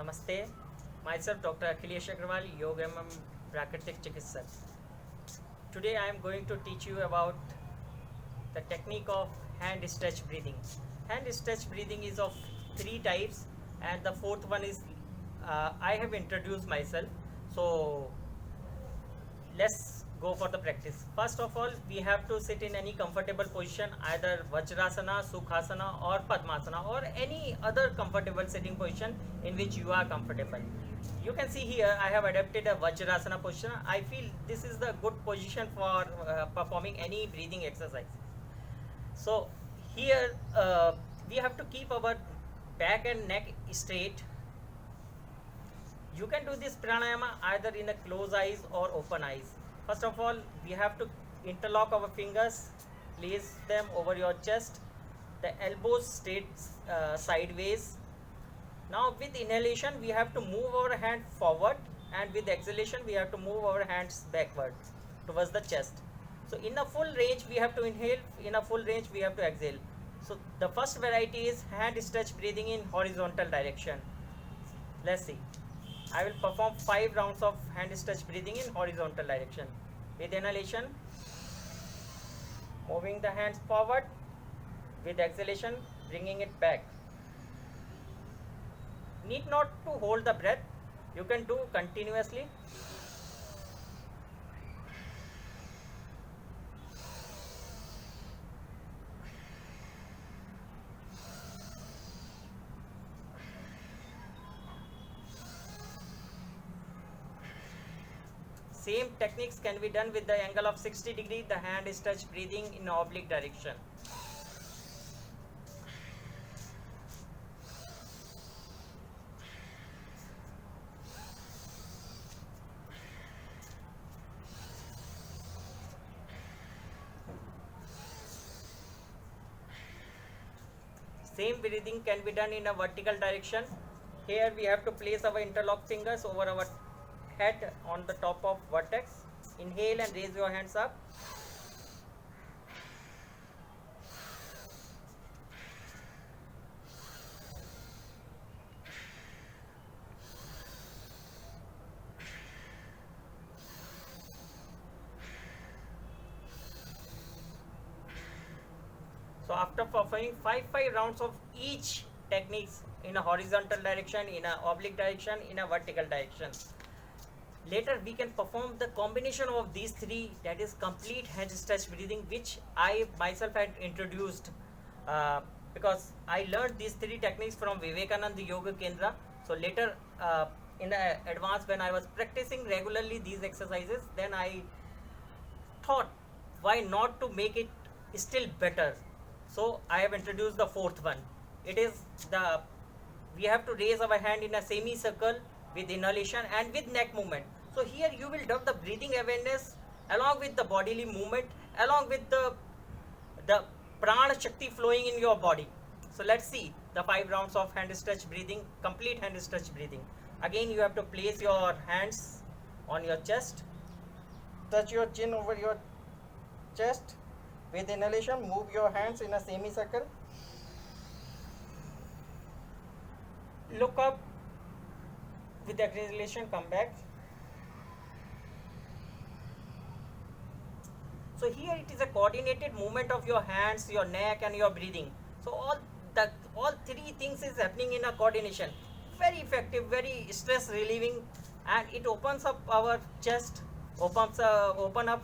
Namaste. Myself Dr. Akhilesh Agrawal, Yoga Prakritik Chikitsak. Today I am going to teach you about the technique of hand stretch breathing. Hand stretch breathing is of three types, and the fourth one is I have introduced myself. So let's go for the practice. First of all, we have to sit in any comfortable position, either Vajrasana, Sukhasana or Padmasana or any other comfortable sitting position in which you are comfortable. You can see here I have adapted a Vajrasana position. I feel this is the good position for performing any breathing exercise. So here we have to keep our back and neck straight. You can do this pranayama either in a closed eyes or open eyes. First of all, we have to interlock our fingers, place them over your chest, the elbows straight sideways. Now with inhalation, we have to move our hand forward, and with exhalation, we have to move our hands backward towards the chest. So in a full range, we have to inhale, in a full range, we have to exhale. So the first variety is hand stretch breathing in horizontal direction. Let's see. I will perform 5 rounds of hand stretch breathing in horizontal direction. With inhalation, moving the hands forward. With exhalation, bringing it back. Need not to hold the breath. You can do continuously. Same techniques can be done with the angle of 60 degree, the hand stretch breathing in oblique direction. Same breathing can be done in a vertical direction. Here we have to place our interlocked fingers over our head on the top of vertex. Inhale and raise your hands up. So after performing 5 rounds of each techniques in a horizontal direction, in a oblique direction, in a vertical direction, later we can perform the combination of these three, that is complete hand stretch breathing, which I myself had introduced because I learned these three techniques from Vivekananda Yoga Kendra. So later in the advance, when I was practicing regularly these exercises, then I thought why not to make it still better. So I have introduced the fourth one. It is the, we have to raise our hand in a semicircle with inhalation and with neck movement. So here you will develop the breathing awareness along with the bodily movement, along with the prana shakti flowing in your body. So let's see the 5 rounds of hand stretch breathing, complete hand stretch breathing. Again, you have to place your hands on your chest, touch your chin over your chest. With inhalation, move your hands in a semicircle. Look up. With exhalation, come back. So here it is a coordinated movement of your hands, your neck and your breathing. So all three things is happening in a coordination. Very effective, very stress relieving, and it opens up our chest, open up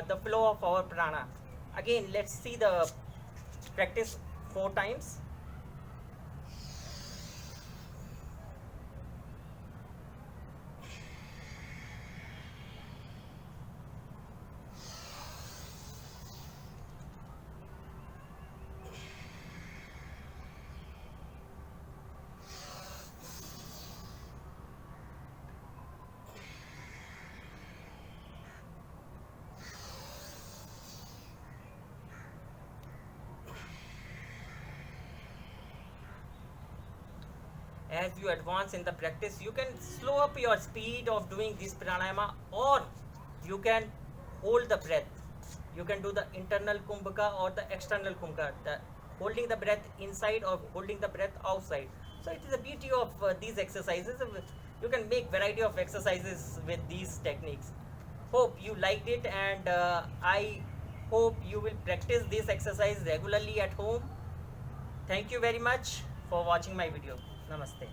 the flow of our prana. Again, let's see the practice 4 times. As you advance in the practice, you can slow up your speed of doing this pranayama, or you can hold the breath. You can do the internal kumbhaka or the external kumbhaka, holding the breath inside or holding the breath outside. So it is the beauty of these exercises. You can make variety of exercises with these techniques. Hope you liked it, and I hope you will practice this exercise regularly at home. Thank you very much for watching my video. Namaste.